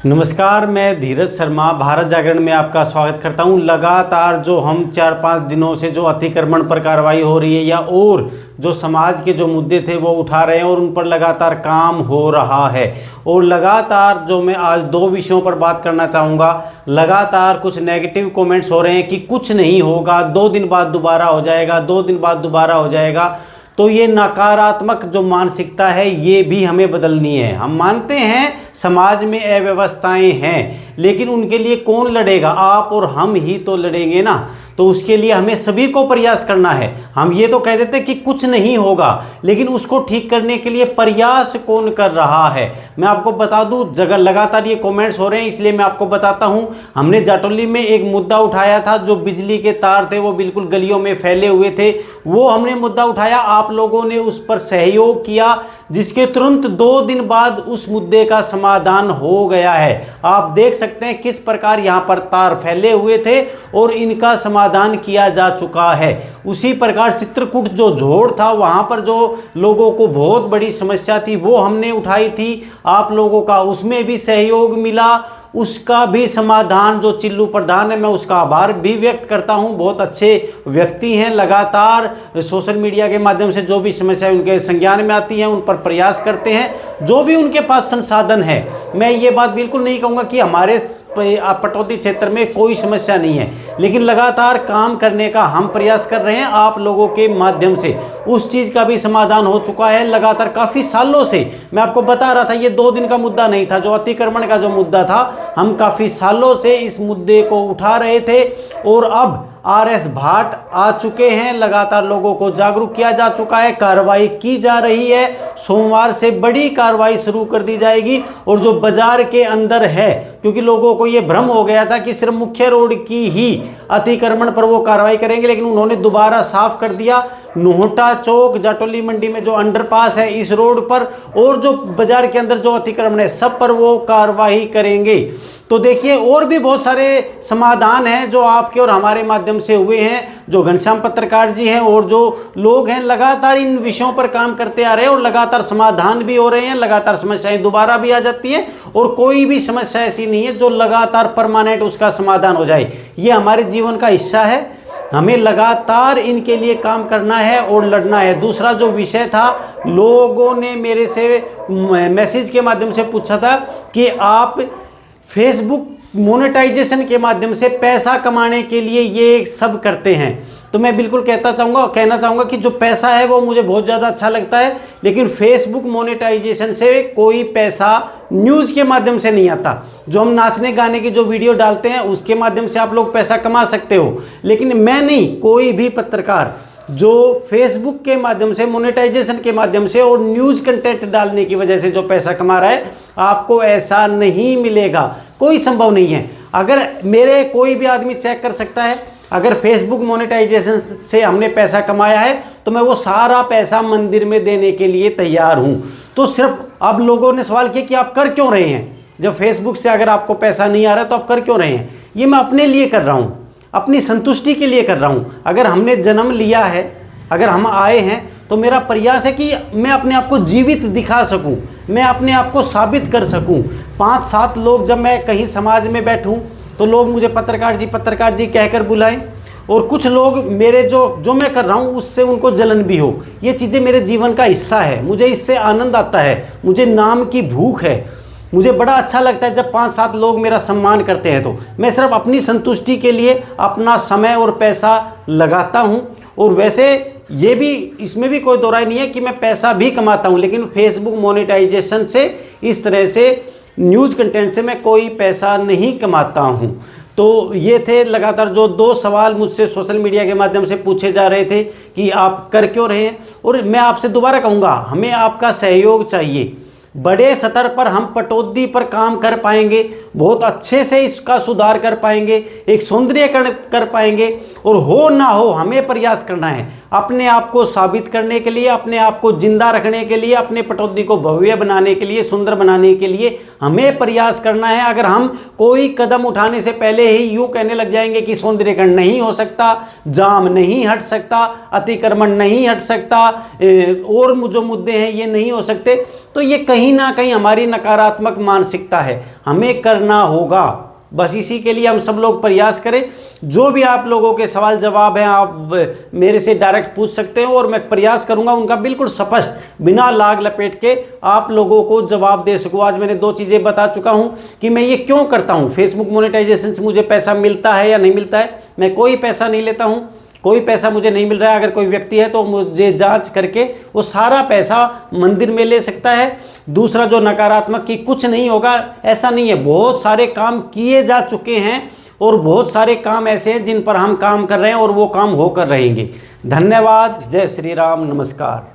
नमस्कार, मैं धीरज शर्मा भारत जागरण में आपका स्वागत करता हूं। लगातार जो हम 4-5 दिनों से जो अतिक्रमण पर कार्रवाई हो रही है या और जो समाज के जो मुद्दे थे वो उठा रहे हैं और उन पर लगातार काम हो रहा है। और लगातार जो मैं आज 2 विषयों पर बात करना चाहूँगा। लगातार कुछ नेगेटिव कमेंट्स हो रहे हैं कि कुछ नहीं होगा, 2 दिन बाद दोबारा हो जाएगा, 2 दिन बाद दोबारा हो जाएगा। तो ये नकारात्मक जो मानसिकता है ये भी हमें बदलनी है। हम मानते हैं समाज में अव्यवस्थाएं हैं, लेकिन उनके लिए कौन लड़ेगा? आप और हम ही तो लड़ेंगे ना। तो उसके लिए हमें सभी को प्रयास करना है। हम ये तो कह देते कि कुछ नहीं होगा, लेकिन उसको ठीक करने के लिए प्रयास कौन कर रहा है? मैं आपको बता दूं, जगह लगातार ये कमेंट्स हो रहे हैं, इसलिए मैं आपको बताता हूं। हमने जाटौली में एक मुद्दा उठाया था, जो बिजली के तार थे वो बिल्कुल गलियों में फैले हुए थे। वो हमने मुद्दा उठाया, आप लोगों ने उस पर सहयोग किया, जिसके तुरंत 2 दिन बाद उस मुद्दे का समाधान हो गया है। आप देख सकते हैं किस प्रकार यहां पर तार फैले हुए थे और इनका समाधान किया जा चुका है। उसी प्रकार चित्रकूट जो झोड़ था, वहां पर जो लोगों को बहुत बड़ी समस्या थी वो हमने उठाई थी, आप लोगों का उसमें भी सहयोग मिला। उसका भी समाधान जो चिल्लू प्रधान है, मैं उसका आभार भी व्यक्त करता हूं। बहुत अच्छे व्यक्ति हैं, लगातार सोशल मीडिया के माध्यम से जो भी समस्याएं उनके संज्ञान में आती हैं उन पर प्रयास करते हैं, जो भी उनके पास संसाधन है। मैं ये बात बिल्कुल नहीं कहूँगा कि हमारे पटौदी क्षेत्र में कोई समस्या नहीं है, लेकिन लगातार काम करने का हम प्रयास कर रहे हैं आप लोगों के माध्यम से। उस चीज़ का भी समाधान हो चुका है। लगातार काफ़ी सालों से मैं आपको बता रहा था, ये 2 दिन का मुद्दा नहीं था। जो अतिक्रमण का जो मुद्दा था, हम काफ़ी सालों से इस मुद्दे को उठा रहे थे और अब RS भाट आ चुके हैं। लगातार लोगों को जागरूक किया जा चुका है, कार्रवाई की जा रही है। सोमवार से बड़ी कार्रवाई शुरू कर दी जाएगी। और जो बाजार के अंदर है, क्योंकि लोगों को ये भ्रम हो गया था कि सिर्फ मुख्य रोड की ही अतिक्रमण पर वो कार्रवाई करेंगे, लेकिन उन्होंने दोबारा साफ कर दिया। नोहटा चौक, जाटौली मंडी में जो अंडरपास है इस रोड पर, और जो बाजार के अंदर जो अतिक्रमण है, सब पर वो कार्रवाई करेंगे। तो देखिए, और भी बहुत सारे समाधान हैं जो आपके और हमारे माध्यम से हुए हैं। जो घनश्याम पत्रकार जी हैं और जो लोग हैं, लगातार इन विषयों पर काम करते आ रहे हैं और लगातार समाधान भी हो रहे हैं। लगातार समस्याएं दोबारा भी आ जाती हैं और कोई भी समस्या ऐसी नहीं है जो लगातार परमानेंट उसका समाधान हो जाए। ये हमारे जीवन का हिस्सा है, हमें लगातार इनके लिए काम करना है और लड़ना है। दूसरा जो विषय था, लोगों ने मेरे से मैसेज के माध्यम से पूछा था कि आप फेसबुक मोनेटाइजेशन के माध्यम से पैसा कमाने के लिए ये सब करते हैं। तो मैं बिल्कुल कहना चाहूँगा कि जो पैसा है वो मुझे बहुत ज़्यादा अच्छा लगता है, लेकिन फेसबुक मोनेटाइजेशन से कोई पैसा न्यूज़ के माध्यम से नहीं आता। जो हम नाचने गाने की जो वीडियो डालते हैं उसके माध्यम से आप लोग पैसा कमा सकते हो, लेकिन मैं नहीं, कोई भी पत्रकार जो फेसबुक के माध्यम से, मोनेटाइजेशन के माध्यम से और न्यूज़ कंटेंट डालने की वजह से जो पैसा कमा रहा है, आपको ऐसा नहीं मिलेगा। कोई संभव नहीं है। अगर मेरे कोई भी आदमी चेक कर सकता है, अगर फेसबुक मोनेटाइजेशन से हमने पैसा कमाया है तो मैं वो सारा पैसा मंदिर में देने के लिए तैयार हूँ। तो सिर्फ अब लोगों ने सवाल किया कि आप कर क्यों रहे हैं? जब फेसबुक से अगर आपको पैसा नहीं आ रहा तो आप कर क्यों रहे हैं? ये मैं अपने लिए कर रहा हूँ, अपनी संतुष्टि के लिए कर रहा हूँ। अगर हमने जन्म लिया है, अगर हम आए हैं, तो मेरा प्रयास है कि मैं अपने आप को जीवित दिखा सकूं, मैं अपने आप को साबित कर सकूं। 5-7 लोग जब मैं कहीं समाज में बैठूं तो लोग मुझे पत्रकार जी कहकर बुलाएं, और कुछ लोग मेरे जो मैं कर रहा हूं उससे उनको जलन भी हो। ये चीज़ें मेरे जीवन का हिस्सा है, मुझे इससे आनंद आता है, मुझे नाम की भूख है। मुझे बड़ा अच्छा लगता है जब 5-7 लोग मेरा सम्मान करते हैं। तो मैं सिर्फ अपनी संतुष्टि के लिए अपना समय और पैसा लगाता हूं। और वैसे ये भी, इसमें भी कोई दो राय नहीं है कि मैं पैसा भी कमाता हूं, लेकिन फेसबुक मोनेटाइजेशन से, इस तरह से न्यूज़ कंटेंट से मैं कोई पैसा नहीं कमाता हूं। तो ये थे लगातार जो 2 सवाल मुझसे सोशल मीडिया के माध्यम से पूछे जा रहे थे कि आप कर क्यों रहे हैं। और मैं आपसे दोबारा कहूँगा, हमें आपका सहयोग चाहिए। बड़े स्तर पर हम पटौदी पर काम कर पाएंगे, बहुत अच्छे से इसका सुधार कर पाएंगे, एक सौंदर्यीकरण कर पाएंगे। और हो ना हो, हमें प्रयास करना है अपने आप को साबित करने के लिए, अपने आप को जिंदा रखने के लिए, अपने पटौदी को भव्य बनाने के लिए, सुंदर बनाने के लिए हमें प्रयास करना है। अगर हम कोई कदम उठाने से पहले ही यूँ कहने लग जाएंगे कि सौंदर्यीकरण नहीं हो सकता, जाम नहीं हट सकता, अतिक्रमण नहीं हट सकता, और जो मुद्दे हैं ये नहीं हो सकते, तो ये कहीं ना कहीं हमारी नकारात्मक मानसिकता है। हमें करना होगा, बस इसी के लिए हम सब लोग प्रयास करें। जो भी आप लोगों के सवाल जवाब हैं आप मेरे से डायरेक्ट पूछ सकते हैं और मैं प्रयास करूंगा उनका बिल्कुल स्पष्ट बिना लाग लपेट के आप लोगों को जवाब दे सकूं। आज मैंने 2 चीज़ें बता चुका हूं कि मैं ये क्यों करता हूं। फेसबुक मोनेटाइजेशन से मुझे पैसा मिलता है या नहीं मिलता है, मैं कोई पैसा नहीं लेता हूं, कोई पैसा मुझे नहीं मिल रहा है। अगर कोई व्यक्ति है तो मुझे जांच करके वो सारा पैसा मंदिर में ले सकता है। दूसरा, जो नकारात्मक कि कुछ नहीं होगा, ऐसा नहीं है। बहुत सारे काम किए जा चुके हैं और बहुत सारे काम ऐसे हैं जिन पर हम काम कर रहे हैं और वो काम होकर रहेंगे। धन्यवाद। जय श्री राम। नमस्कार।